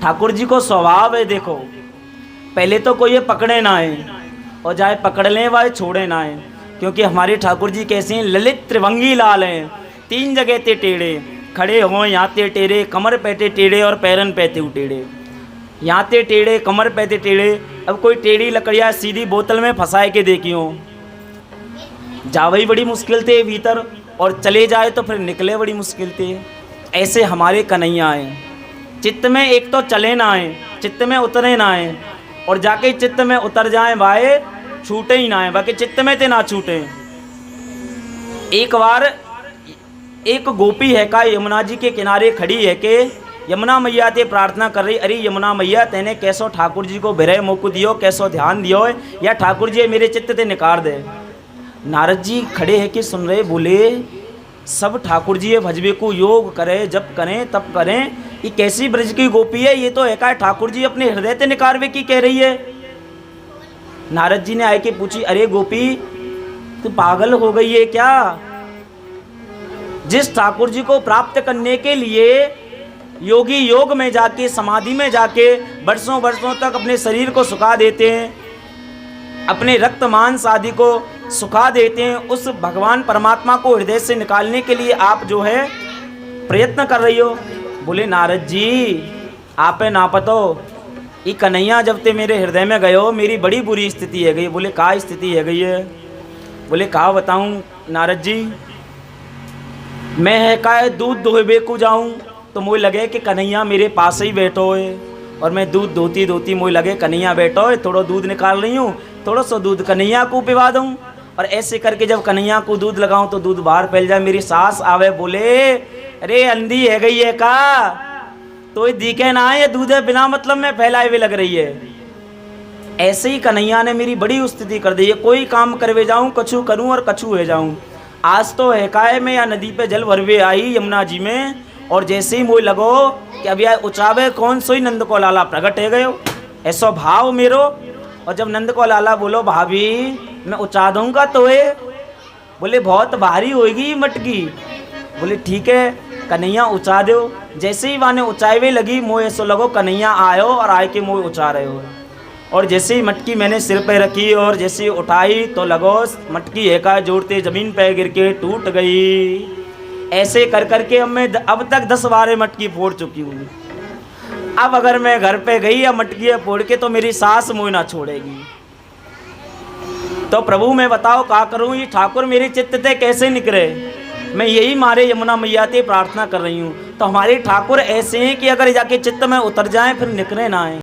ठाकुर जी को स्वभाव है, देखो पहले तो कोई ये पकड़े ना है, और चाहे पकड़ लें वह छोड़े ना है, क्योंकि हमारे ठाकुर जी कैसे हैं, ललित त्रिभंगी लाल हैं। 3 जगह ते टेढ़े, खड़े हों यहाँ ते टेढ़े, कमर पैते टेढ़े और पैरन पैते टेढ़े। यहाँ ते टेढ़े, कमर पैते टेढ़े। अब कोई टेढ़ी लकड़ियाँ सीधी बोतल में फंसाए के देखियो, जावई बड़ी मुश्किल थे भीतर, और चले जाए तो फिर निकले बड़ी मुश्किल थे। ऐसे हमारे कन्हैया हैं, चित्त में एक तो चले ना आए, चित्त में उतरे ना आए, और जाके चित्त में उतर जाए भाई छूटे ही ना है, बाकी चित्त में ते ना छूटे। एक बार एक गोपी है का यमुना जी के किनारे खड़ी है के यमुना मैया ते प्रार्थना कर रही, अरे यमुना मैया तेने कैसो ठाकुर जी को बिरह मोकू दियो, कैसो ध्यान दियो, या ठाकुर जी मेरे चित्त ते निकाल दे। नारद जी खड़े हैं कि सुन रहे, बोले सब ठाकुर जी भजबे को योग करे, जब करें तब करें, ये कैसी ब्रज की गोपी है, ये तो है का ठाकुर जी अपने हृदय ते निकारवे की कह रही है। नारद जी ने आए के पूछी, अरे गोपी तू पागल हो गई है क्या? जिस ठाकुर जी को प्राप्त करने के लिए योगी योग में जाके, समाधि में जाके वर्षों वर्षों तक अपने शरीर को सुखा देते हैं, अपने रक्त मांस आदि को सुखा देते हैं, उस भगवान परमात्मा को हृदय से निकालने के लिए आप जो है प्रयत्न कर रही हो। बोले नारद जी आप ना पतो, ये कन्हैया जब ते मेरे हृदय में गए हो मेरी बड़ी बुरी स्थिति है गई। बोले का स्थिति है गई है? बोले का बताऊं नारद जी, मैं है का दूध दोहबे को जाऊं तो मुझे लगे कि कन्हैया मेरे पास ही बैठो है, और मैं दूध धोती धोती मुझे लगे कन्हैया बैठो है, थोड़ा दूध निकाल रही हूँ, थोड़ा सा दूध कन्हैया को पिवा दूँ, और ऐसे करके जब कन्हैया को दूध लगाऊं तो दूध बाहर फैल जाए। मेरी सास आवे, बोले अरे अंधी है गई है का, तो ये दिखे ना ये दूध है बिना मतलब में फैलाए हुए लग रही है। ऐसे ही कन्हैया ने मेरी बड़ी स्थिति कर दी है, कोई काम करवे जाऊं कछु करूं और कछु हो जाऊं। आज तो है काय में या नदी पे जल भरवे आई यमुना जी में, और जैसे ही मोह लगो कि अब यार उचावे कौन सोई नंद को लाला प्रगट है गयो, ऐसा भाव मेरो। और जब नंद को लाला बोलो भाभी मैं उचा दूंगा तो है, बोले बहुत भारी होगी मटकी। बोले ठीक है कन्हैया उचा दो। जैसे ही वाने उचाई लगी मोह ऐसा लगो कन्हैया आयो और आए के मोह उचा रहे हो। और जैसे ही मटकी मैंने सिर पे रखी और जैसे ही उठाई तो लगो मटकी एका जोड़ते जमीन पे गिर के टूट गई। ऐसे कर करके अब तक 10-12 मटकी फोड़ चुकी हूँ। अब अगर मैं घर पे गई या मटकी फोड़ के तो मेरी सास मुँह ना छोड़ेगी। तो प्रभु मैं बताओ क्या करूँ, ये ठाकुर मेरे चित्त से कैसे निकले? मैं यही मारे यमुना मैया से प्रार्थना कर रही हूँ। तो हमारे ठाकुर ऐसे हैं कि अगर जाके चित्त में उतर जाएं फिर निकले ना आए।